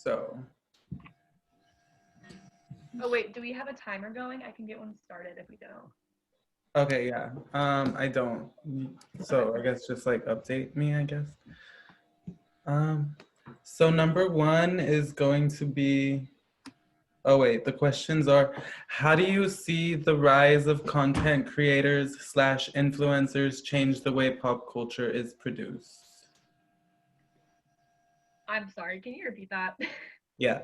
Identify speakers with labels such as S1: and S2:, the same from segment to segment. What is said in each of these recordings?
S1: So,
S2: Oh wait, do we have a timer going? I can get one started if we don't.
S1: okay, yeah. I don't. So
S2: Okay.
S1: I guess just like update me, I guess. Um, so number one is going to be, oh wait, the questions are, how do you see the rise of content creators slash influencers change the way pop culture is produced?
S2: I'm sorry, can you repeat that?
S1: Yeah.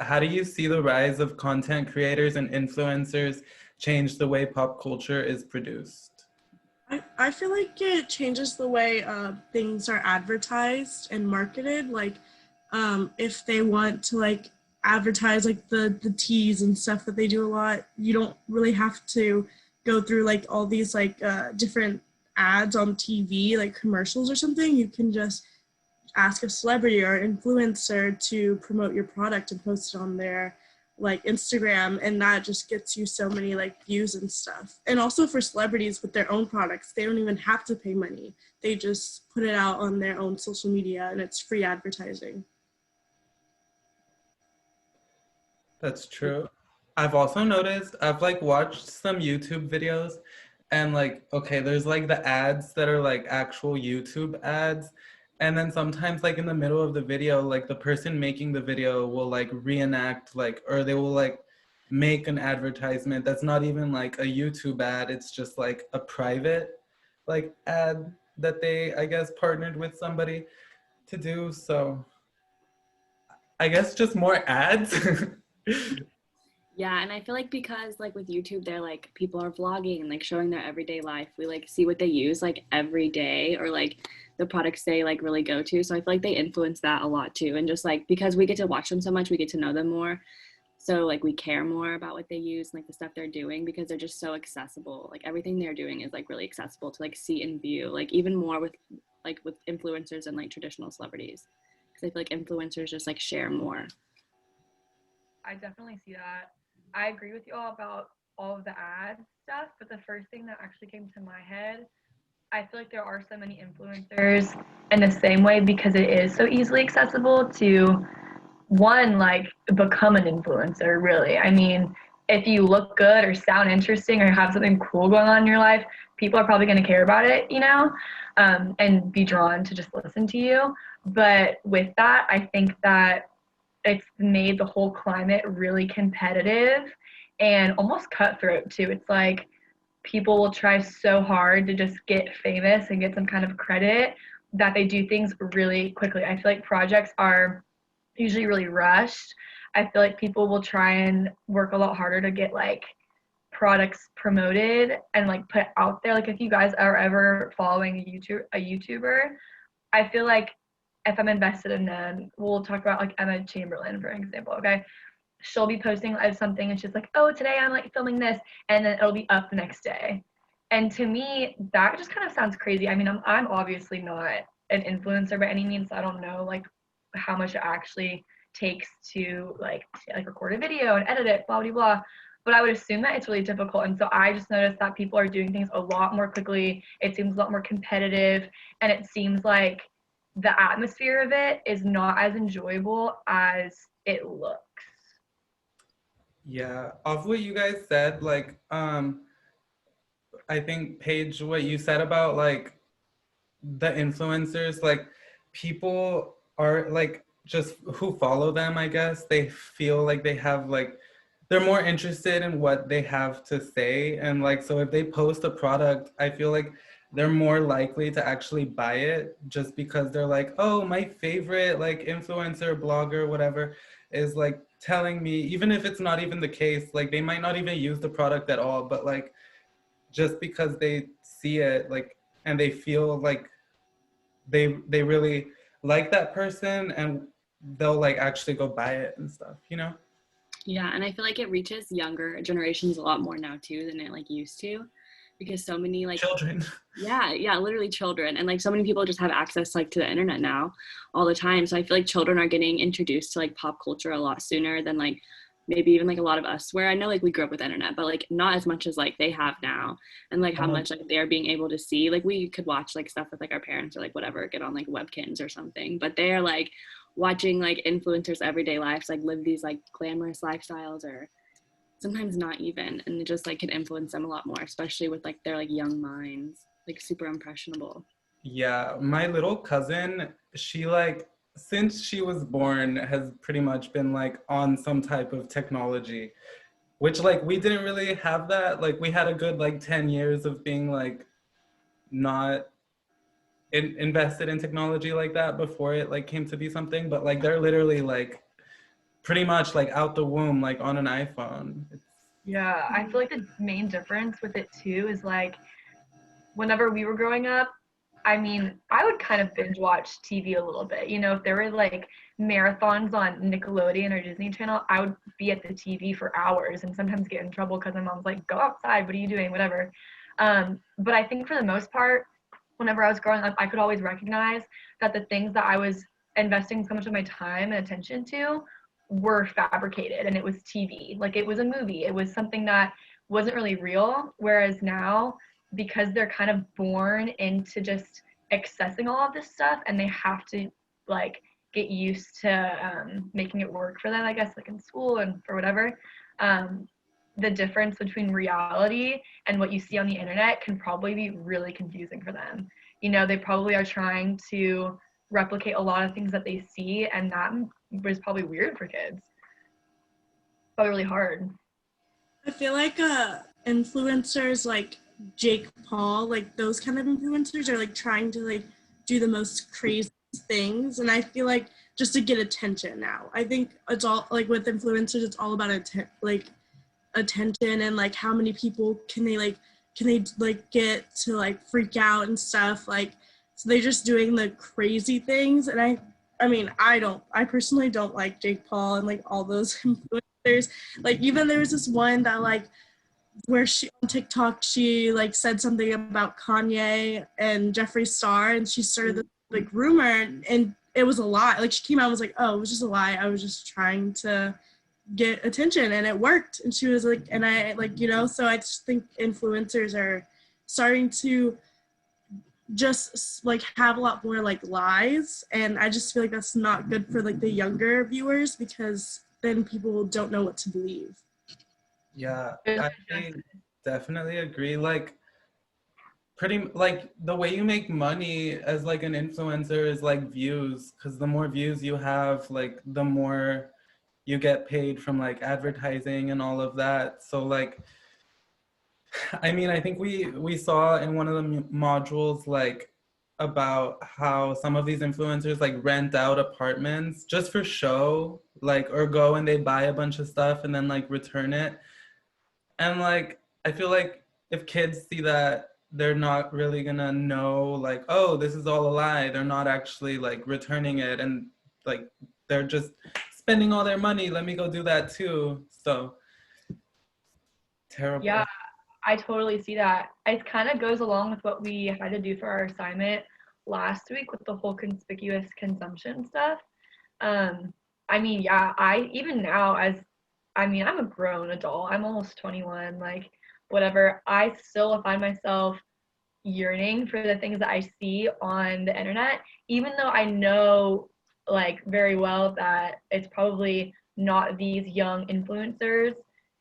S1: How do you see the rise of content creators and influencers change the way pop culture is produced?
S3: I feel like it changes the way things are advertised and marketed. Like, if they want to like advertise like the teas and stuff that they do a lot, you don't really have to go through like all these like different ads on TV, like commercials or something. You can just ask a celebrity or influencer to promote your product and post it on their like Instagram, and that just gets you so many like views and stuff. And also for celebrities with their own products, they don't even have to pay money. They just put it out on their own social media and it's free advertising.
S1: That's true. I've also noticed, I've like watched some YouTube videos and like, okay, there's like the ads that are like actual YouTube ads. And then sometimes like in the middle of the video, like the person making the video will like reenact like, or they will like make an advertisement that's not even like a YouTube ad. It's just like a private like ad that they, I guess, partnered with somebody to do. So I guess just more ads.
S4: Yeah, and I feel like because like with YouTube, they're like people are vlogging and like showing their everyday life. We like see what they use like every day or like the products they like really go to. So I feel like they influence that a lot too. And just like because we get to watch them so much, we get to know them more. So like we care more about what they use and like the stuff they're doing because they're just so accessible. Like everything they're doing is like really accessible to like see and view. Like even more with influencers and like traditional celebrities. Because I feel like influencers just like share more.
S2: I definitely see that. I agree with you all about all of the ad stuff, but the first thing that actually came to my head, I feel like there are so many influencers in the same way because it is so easily accessible to one, like become an influencer, really. I mean, if you look good or sound interesting or have something cool going on in your life, people are probably going to care about it, and be drawn to just listen to you. But with that, I think that it's made the whole climate really competitive and almost cutthroat too. It's like people will try so hard to just get famous and get some kind of credit that they do things really quickly. I feel like projects are usually really rushed. I feel like people will try and work a lot harder to get like products promoted and like put out there. Like if you guys are ever following a YouTuber, I feel like if I'm invested in them, we'll talk about like Emma Chamberlain, for example, okay? She'll be posting something and she's like, oh, today I'm like filming this, and then it'll be up the next day. And to me, that just kind of sounds crazy. I mean, I'm obviously not an influencer by any means, so I don't know like how much it actually takes to like record a video and edit it, blah blah blah. But I would assume that it's really difficult. And so I just noticed that people are doing things a lot more quickly. It seems a lot more competitive, and it seems like the atmosphere of it is not as enjoyable as it looks.
S1: Yeah, of what you guys said, like, I think Paige, what you said about like the influencers, like people are like just who follow them, I guess, they feel like they have like they're more interested in what they have to say. And like so if they post a product, I feel like they're more likely to actually buy it just because they're like, oh, my favorite like influencer, blogger, whatever, is like telling me, even if it's not even the case, like they might not even use the product at all, but like just because they see it like and they feel like they really like that person and they'll like actually go buy it and stuff, you know?
S4: Yeah, and I feel like it reaches younger generations a lot more now too than it like used to because so many like
S1: Children.
S4: yeah, literally children and like so many people just have access like to the internet now all the time. So I feel like children are getting introduced to like pop culture a lot sooner than like maybe even like a lot of us where I know like we grew up with internet, but like not as much as like they have now and like how much like they are being able to see. Like we could watch like stuff with like our parents or like whatever, get on like webkins or something, but they're like watching like influencers everyday lives like live these like glamorous lifestyles, or sometimes not even, and it just like can influence them a lot more, especially with like their like young minds, like super impressionable.
S1: Yeah, my little cousin, she like since she was born has pretty much been like on some type of technology, which like we didn't really have that. Like we had a good like 10 years of being like not invested in technology like that before it like came to be something, but like they're literally like pretty much like out the womb like on an iPhone.
S2: Yeah, I feel like the main difference with it too is like whenever we were growing up, I mean, I would kind of binge watch TV a little bit. You know, if there were like marathons on Nickelodeon or Disney Channel, I would be at the TV for hours and sometimes get in trouble because my mom's like, go outside, what are you doing? Whatever. But I think for the most part, whenever I was growing up, I could always recognize that the things that I was investing so much of my time and attention to were fabricated and it was TV. Like it was a movie, it was something that wasn't really real. Whereas now, because they're kind of born into just accessing all of this stuff and they have to like get used to making it work for them, I guess, like in school and for whatever. The difference between reality and what you see on the internet can probably be really confusing for them. You know, they probably are trying to replicate a lot of things that they see, and that was probably weird for kids. Probably really hard.
S3: I feel like influencers like Jake Paul, like those kind of influencers are like trying to like do the most crazy things, and I feel like just to get attention now. I think it's all like with influencers, it's all about like attention and like how many people can they like get to like freak out and stuff, like so they're just doing the crazy things. And I mean I personally don't like Jake Paul and like all those influencers. Like even there was this one that like where she on TikTok she like said something about Kanye and Jeffree Star, and she started this like rumor, and it was a lie. Like she came out and was like, oh, it was just a lie, I was just trying to get attention, and it worked. And she was like, and I like, you know, so I just think influencers are starting to just like have a lot more like lies, and I just feel like that's not good for like the younger viewers, because then people don't know what to believe.
S1: Yeah, I definitely agree. Like pretty like the way you make money as like an influencer is like views, because the more views you have, like the more you get paid from like advertising and all of that. So like I mean, I think we saw in one of the modules like about how some of these influencers like rent out apartments just for show, like, or go and they buy a bunch of stuff and then like return it. And like I feel like if kids see that, they're not really gonna know like, oh, this is all a lie. They're not actually like returning it, and like they're just spending all their money. Let me go do that too. So terrible.
S2: Yeah, I totally see that. It kind of goes along with what we had to do for our assignment last week with the whole conspicuous consumption stuff. I mean, yeah, I even now as I mean, I'm a grown adult. I'm almost 21, like whatever. I still find myself yearning for the things that I see on the internet, even though I know like very well that it's probably not these young influencers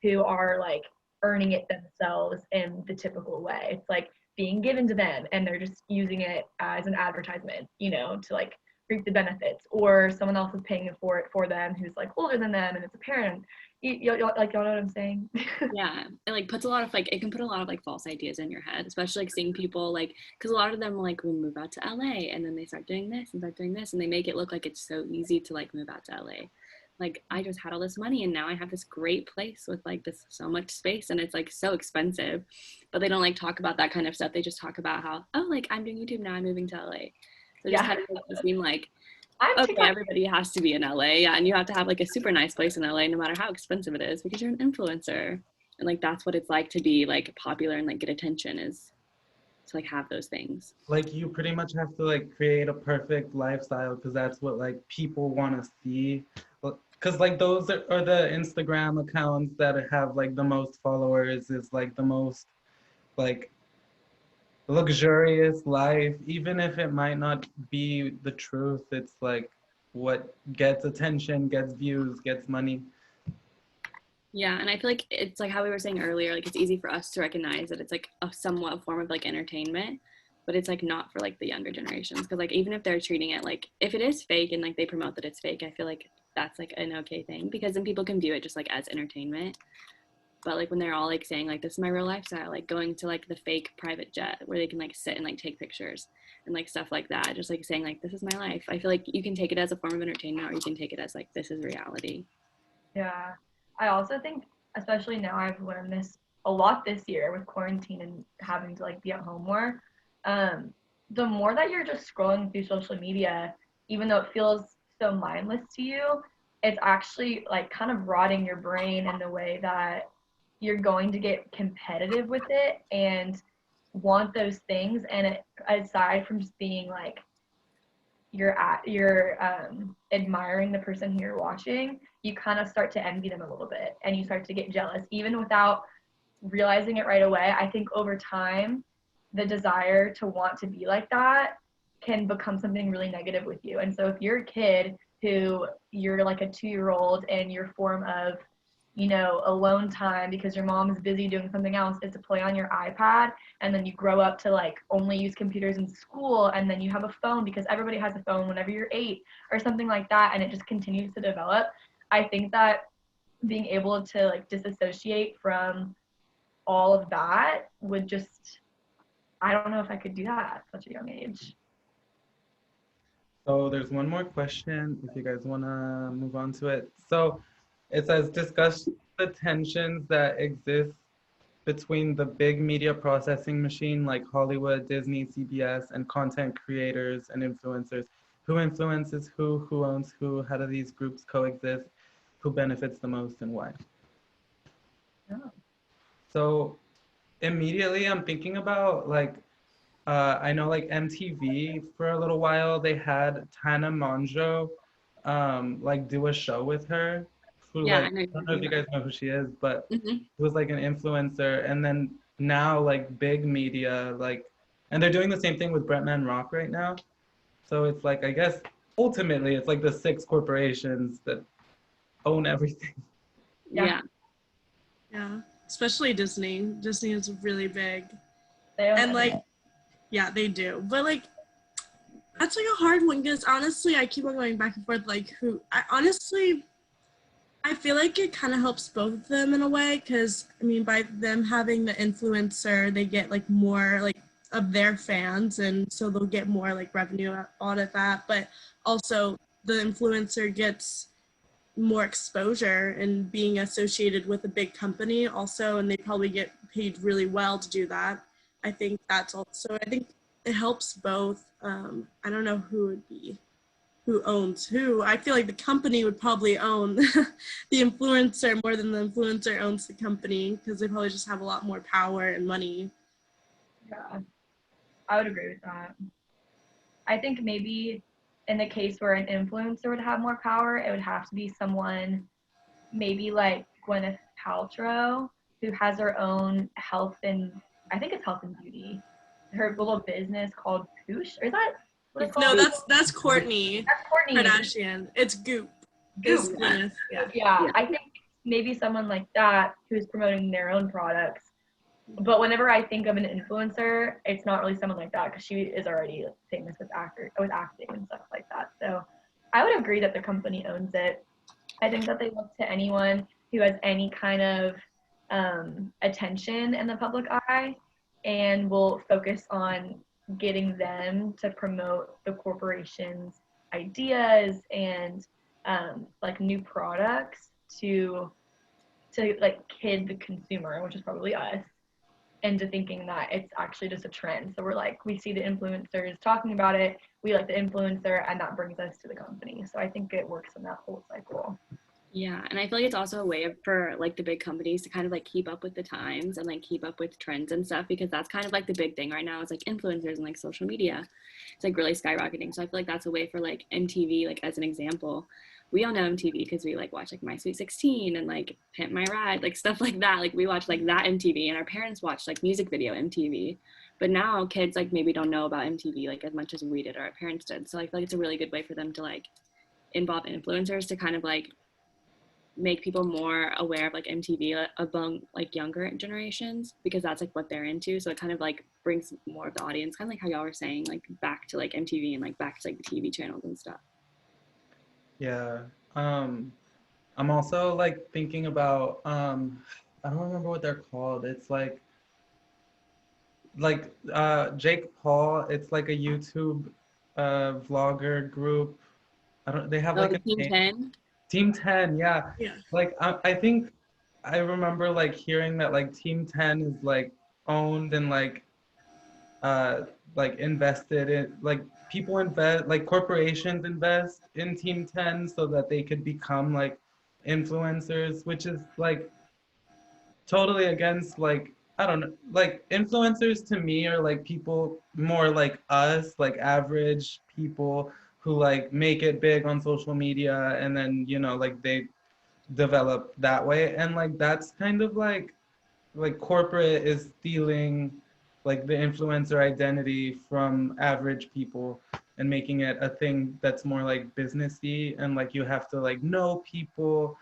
S2: who are like earning it themselves in the typical way. It's like being given to them and they're just using it as an advertisement, you know, to like reap the benefits, or someone else is paying for it for them who's like older than them and it's a parent. Y'all know what I'm saying?
S4: Yeah, it like puts a lot of like, it can put a lot of like false ideas in your head, especially like seeing people like, because a lot of them like will move out to LA and then they start doing this and start doing this, and they make it look like it's so easy to like move out to LA. Like I just had all this money and now I have this great place with like this so much space, and it's like so expensive, but they don't like talk about that kind of stuff. They just talk about how, oh, like I'm doing YouTube now, I'm moving to LA. So it just kind of makes it seem like, okay, everybody has to be in LA, yeah, and you have to have like a super nice place in LA no matter how expensive it is, because you're an influencer. And like that's what it's like to be like popular and like get attention, is to like have those things.
S1: Like you pretty much have to like create a perfect lifestyle, because that's what like people want to see. Because like those are the Instagram accounts that have like the most followers, is like the most like luxurious life, even if it might not be the truth. It's like what gets attention, gets views, gets money.
S4: Yeah, and I feel like it's like how we were saying earlier, like it's easy for us to recognize that it's like a somewhat form of like entertainment, but it's like not for like the younger generations, because like even if they're treating it like, if it is fake and like they promote that it's fake, I feel like that's like an okay thing, because then people can view it just like as entertainment. But like when they're all like saying like this is my real lifestyle, like going to like the fake private jet where they can like sit and like take pictures and like stuff like that, just like saying like this is my life, I feel like you can take it as a form of entertainment, or you can take it as like this is reality.
S2: Yeah. I also think, especially now, I've learned this a lot this year with quarantine and having to like be at home more. Um, the more that you're just scrolling through social media, even though it feels so mindless to you, it's actually like kind of rotting your brain in the way that you're going to get competitive with it and want those things. And it, aside from just being like you're admiring the person who you're watching, you kind of start to envy them a little bit and you start to get jealous even without realizing it right away. I think over time the desire to want to be like that can become something really negative with you. And so if you're a kid who you're like a 2-year-old and your form of, you know, alone time because your mom is busy doing something else is to play on your iPad, and then you grow up to like only use computers in school, and then you have a phone because everybody has a phone whenever you're 8 or something like that, and it just continues to develop. I think that being able to like disassociate from all of that would just, I don't know if I could do that at such a young age.
S1: So there's one more question if you guys want to move on to it. So it says discuss the tensions that exist between the big media processing machine like Hollywood, Disney, CBS, and content creators and influencers. Who influences who owns who, how do these groups coexist, who benefits the most and why?
S2: Oh.
S1: So immediately I'm thinking about like I know like MTV for a little while they had Tana Mongeau like do a show with her who
S4: Yeah,
S1: like
S4: I know
S1: I
S4: you're
S1: don't know if
S4: talking
S1: you
S4: about.
S1: guys know who she is, but
S4: Hmm.
S1: who was like an influencer, and then now like big media like, and they're doing the same thing with Bretman Rock right now. So it's like I guess ultimately it's like the 6 corporations that own everything.
S2: Yeah.
S4: Yeah.
S3: Yeah, especially Disney. Disney is really big.
S2: They own
S3: And like,
S2: everything.
S3: yeah, they do. But like, that's like a hard one because honestly, I keep on going back and forth. Like, who? I honestly, I feel like it kind of helps both of them in a way because I mean, by them having the influencer, they get like more like of their fans, and so they'll get more like revenue out of that. But also, the influencer gets more exposure and being associated with a big company also, and they probably get paid really well to do that. I think that's also, I think it helps both. I don't know who would be who owns who. I feel like the company would probably own the influencer more than the influencer owns the company because they probably just have a lot more power and money.
S2: Yeah, I would agree with that. I think maybe in the case where an influencer would have more power, it would have to be someone maybe like Gwyneth Paltrow, who has her own health and, I think it's health and beauty, her little business called Poosh. Or is that what it's
S4: It's
S3: No,
S2: called?
S4: Goop.
S3: that's Courtney
S2: That's Courtney.
S3: Kardashian. It's Goop. Is
S2: Goop.
S3: Gwyneth. Yeah.
S2: Yeah,
S4: Yeah.
S2: I think maybe someone like that who's promoting their own products. But whenever I think of an influencer, it's not really someone like that because she is already famous with acting and stuff like that. So I would agree that the company owns it. I think that they look to anyone who has any kind of attention in the public eye and will focus on getting them to promote the corporation's ideas and like new products to like kid the consumer, which is probably us, into thinking that it's actually just a trend. So we're like, we see the influencers talking about it, we like the influencer, and that brings us to the company. So I think it works in that whole cycle.
S4: Yeah, and I feel like it's also a way for like the big companies to kind of like keep up with the times and like keep up with trends and stuff, because that's kind of like the big thing right now is like influencers and like social media. It's like really skyrocketing. So I feel like that's a way for like MTV, like as an example. We all know MTV because we like watch like My Sweet 16 and like Pimp My Ride, like stuff like that. Like we watch like that MTV, and our parents watched like music video MTV. But now kids like maybe don't know about MTV like as much as we did or our parents did. So I feel like it's a really good way for them to like involve influencers to kind of like make people more aware of like MTV among like younger generations, because that's like what they're into. So it kind of like brings more of the audience, kind of like how y'all were saying, like back to like MTV and like back to like the TV channels and stuff.
S1: Yeah. I'm also like thinking about I don't remember what they're called. It's like Jake Paul. It's like a YouTube vlogger group. I don't. They have
S4: Oh,
S1: like
S4: the
S1: a
S4: Team
S1: name.
S4: 10.
S1: Team 10. Yeah.
S3: Yeah.
S1: Like I think I remember like hearing that like Team 10 is like owned and uh like invested in, like people invest, like corporations invest in Team 10 so that they could become like influencers, which is like totally against, like, I don't know, like influencers to me are like people more like us, like average people who like make it big on social media and then, you know, like they develop that way. And like that's kind of like corporate is stealing like the influencer identity from average people and making it a thing that's more like businessy, and like you have to like know people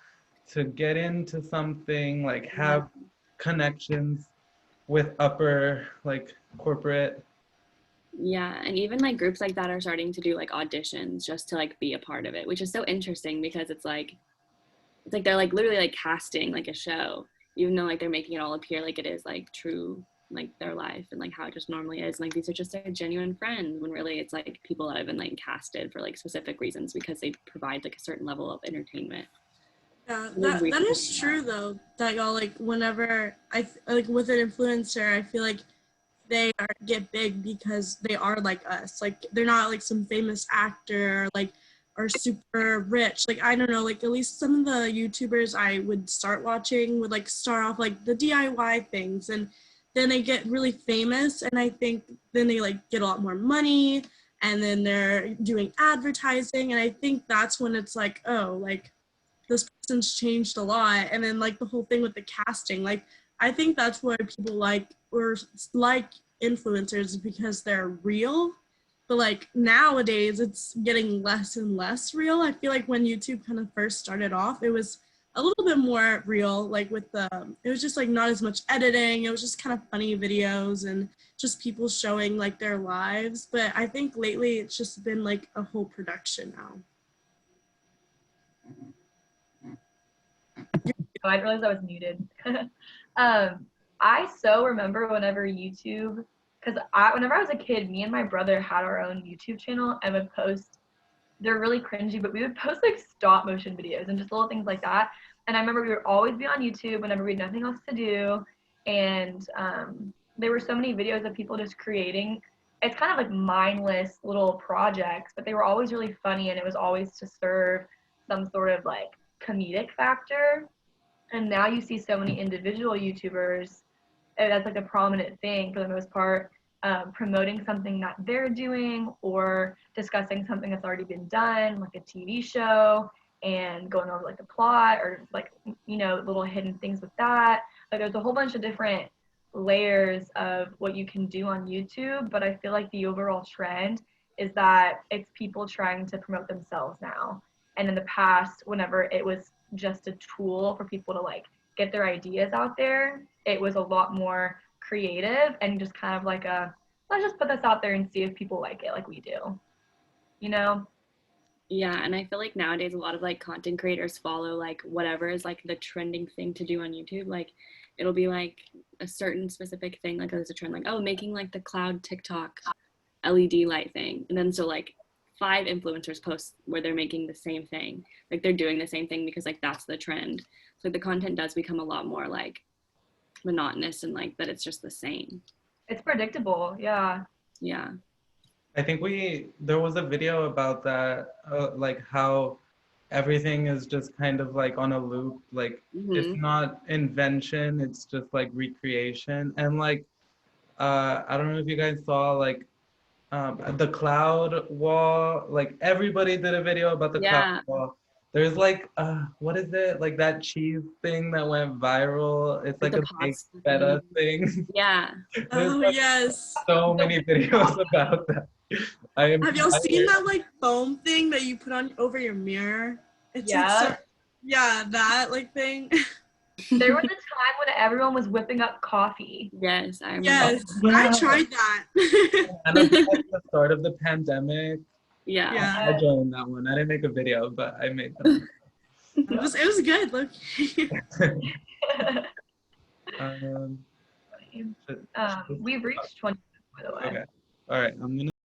S1: to get into something, like have connections with upper like corporate.
S4: Yeah, and even like groups like that are starting to do like auditions just to like be a part of it, which is so interesting because it's like they're like literally like casting like a show, even though like they're making it all appear like it is like true, like their life and like how it just normally is. And, like these are just their genuine friends, when really it's like people that have been like casted for like specific reasons because they provide like a certain level of entertainment.
S3: Yeah,
S4: Really
S3: that
S4: weird
S3: that
S4: to
S3: is
S4: see
S3: true though. That y'all like whenever like with an influencer, I feel like they get big because they are like us. Like they're not like some famous actor like or super rich. Like I don't know, like at least some of the YouTubers I would start watching would like start off like the DIY things, and then they get really famous, and I think then they like get a lot more money, and then they're doing advertising, and I think that's when it's like, oh, like this person's changed a lot. And then like the whole thing with the casting, like I think that's why people like influencers, because they're real. But like nowadays it's getting less and less real. I feel like when YouTube kind of first started off, it was a little bit more real, like with the it was just like not as much editing, it was just kind of funny videos and just people showing like their lives. But I think lately it's just been like a whole production now.
S2: Oh, I didn't realize I was muted. I so remember whenever YouTube, because whenever I was a kid, me and my brother had our own YouTube channel and would post, they're really cringy, but we would post like stop motion videos and just little things like that. And I remember we would always be on YouTube whenever we had nothing else to do. And there were so many videos of people just creating, it's kind of like mindless little projects, but they were always really funny, and it was always to serve some sort of like comedic factor. And now you see so many individual YouTubers, and that's like a prominent thing for the most part, promoting something that they're doing or discussing something that's already been done, like a TV show, and going over like the plot or like, you know, little hidden things with that. Like there's a whole bunch of different layers of what you can do on YouTube, but I feel like the overall trend is that it's people trying to promote themselves now. And in the past, whenever it was just a tool for people to like get their ideas out there, it was a lot more creative and just kind of like a, let's just put this out there and see if people like it like we do, you know?
S4: Yeah, and I feel like nowadays a lot of like content creators follow like whatever is like the trending thing to do on YouTube. Like it'll be like a certain specific thing, like there's a trend like, oh, making like the cloud TikTok LED light thing. And then so like 5 influencers post where they're making the same thing. Like they're doing the same thing because like that's the trend. So the content does become a lot more like monotonous and like that it's just the same.
S2: It's predictable, yeah.
S4: Yeah.
S1: I think there was a video about that, like how everything is just kind of like on a loop. Like it's
S4: Mm-hmm.
S1: not invention, it's just like recreation. And like, I don't know if you guys saw like the cloud wall, like everybody did a video about the cloud
S4: Yeah.
S1: wall. There's like, what is it? Like that cheese thing that went viral. It's
S4: Like
S1: like
S4: the
S1: a baked
S4: pasta
S1: feta
S4: thing.
S1: thing.
S4: Yeah.
S1: There's
S3: Oh
S1: like
S3: yes.
S1: so many videos about that.
S3: Have y'all seen that like foam thing that you put on over your mirror? It's like
S2: Yeah.
S3: yeah, that like thing.
S2: There was a time when everyone was whipping up coffee.
S4: Yes, I remember.
S3: Yes,
S1: Yeah.
S3: I tried that.
S1: And at the start of the pandemic,
S4: Yeah.
S3: Yeah,
S1: I joined that one. I didn't make a video, but I made them.
S3: it was good. Look.
S1: Should-
S2: We've reached 20 minutes, by the way.
S1: okay. All right. I'm gonna